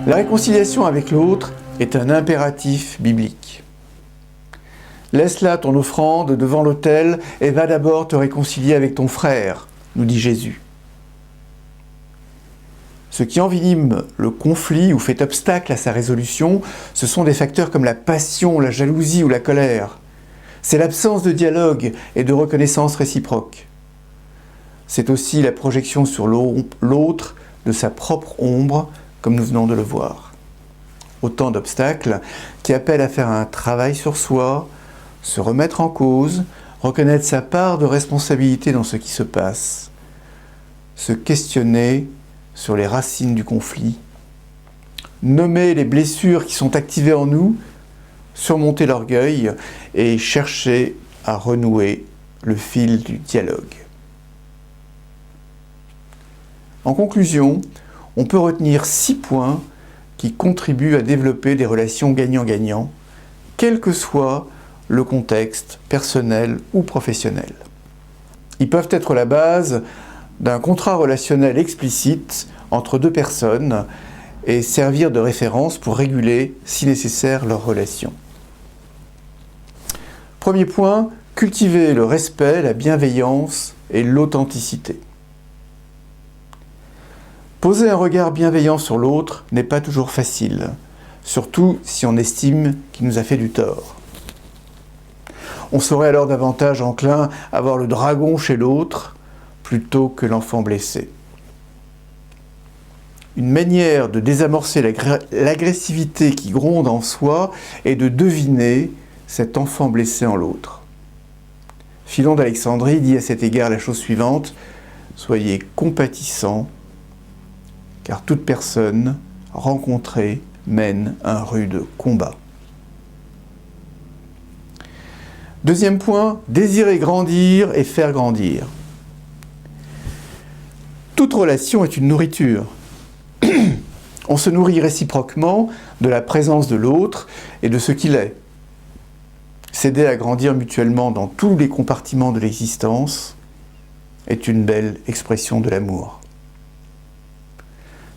La réconciliation avec l'autre est un impératif biblique. Laisse là ton offrande devant l'autel et va d'abord te réconcilier avec ton frère, nous dit Jésus. Ce qui envenime le conflit ou fait obstacle à sa résolution, ce sont des facteurs comme la passion, la jalousie ou la colère. C'est l'absence de dialogue et de reconnaissance réciproque. C'est aussi la projection sur l'autre de sa propre ombre, comme nous venons de le voir. Autant d'obstacles qui appellent à faire un travail sur soi, se remettre en cause, reconnaître sa part de responsabilité dans ce qui se passe, se questionner sur les racines du conflit, nommer les blessures qui sont activées en nous, surmonter l'orgueil et chercher à renouer le fil du dialogue. En conclusion, on peut retenir 6 points qui contribuent à développer des relations gagnant-gagnant, quel que soit le contexte personnel ou professionnel. Ils peuvent être la base d'un contrat relationnel explicite entre 2 personnes et servir de référence pour réguler, si nécessaire, leur relation. Premier point, cultiver le respect, la bienveillance et l'authenticité. Poser un regard bienveillant sur l'autre n'est pas toujours facile, surtout si on estime qu'il nous a fait du tort. On serait alors davantage enclin à voir le dragon chez l'autre plutôt que l'enfant blessé. Une manière de désamorcer l'agressivité qui gronde en soi est de deviner cet enfant blessé en l'autre. Philon d'Alexandrie dit à cet égard la chose suivante: « Soyez compatissants, car toute personne rencontrée mène un rude combat. » Deuxième point, désirer grandir et faire grandir. Toute relation est une nourriture. On se nourrit réciproquement de la présence de l'autre et de ce qu'il est. S'aider à grandir mutuellement dans tous les compartiments de l'existence est une belle expression de l'amour.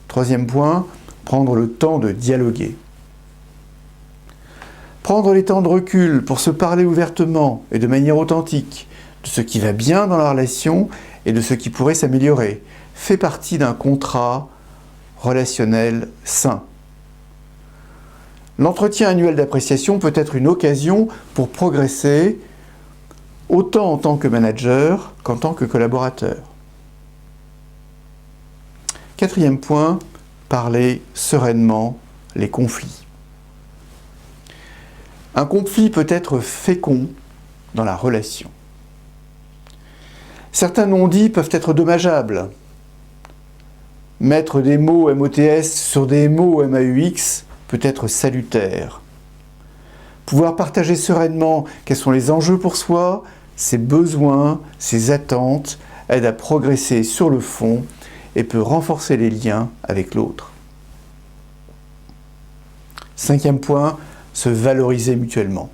Troisième point, prendre le temps de dialoguer. Prendre les temps de recul pour se parler ouvertement et de manière authentique de ce qui va bien dans la relation et de ce qui pourrait s'améliorer fait partie d'un contrat relationnel sain. L'entretien annuel d'appréciation peut être une occasion pour progresser autant en tant que manager qu'en tant que collaborateur. Quatrième point, parler sereinement les conflits. Un conflit peut être fécond dans la relation. Certains non-dits peuvent être dommageables. Mettre des mots MOTS sur des mots MAUX peut être salutaire. Pouvoir partager sereinement quels sont les enjeux pour soi, ses besoins, ses attentes, aide à progresser sur le fond et peut renforcer les liens avec l'autre. Cinquième point, se valoriser mutuellement.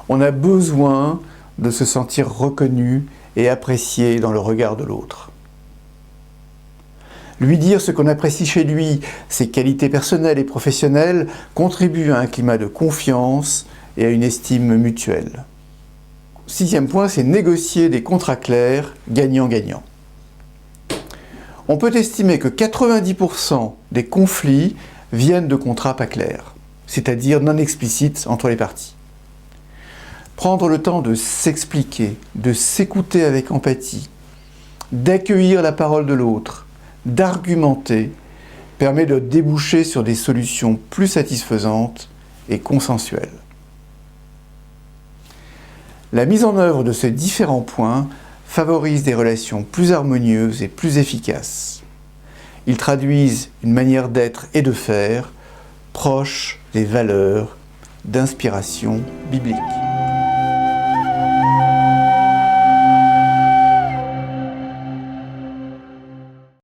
On a besoin de se sentir reconnu et apprécié dans le regard de l'autre. Lui dire ce qu'on apprécie chez lui, ses qualités personnelles et professionnelles, contribue à un climat de confiance et à une estime mutuelle. Sixième point, c'est négocier des contrats clairs, gagnant-gagnant. On peut estimer que 90% des conflits viennent de contrats pas clairs, c'est-à-dire non explicites entre les parties. Prendre le temps de s'expliquer, de s'écouter avec empathie, d'accueillir la parole de l'autre, d'argumenter, permet de déboucher sur des solutions plus satisfaisantes et consensuelles. La mise en œuvre de ces différents points favorise des relations plus harmonieuses et plus efficaces. Ils traduisent une manière d'être et de faire proche des valeurs d'inspiration biblique.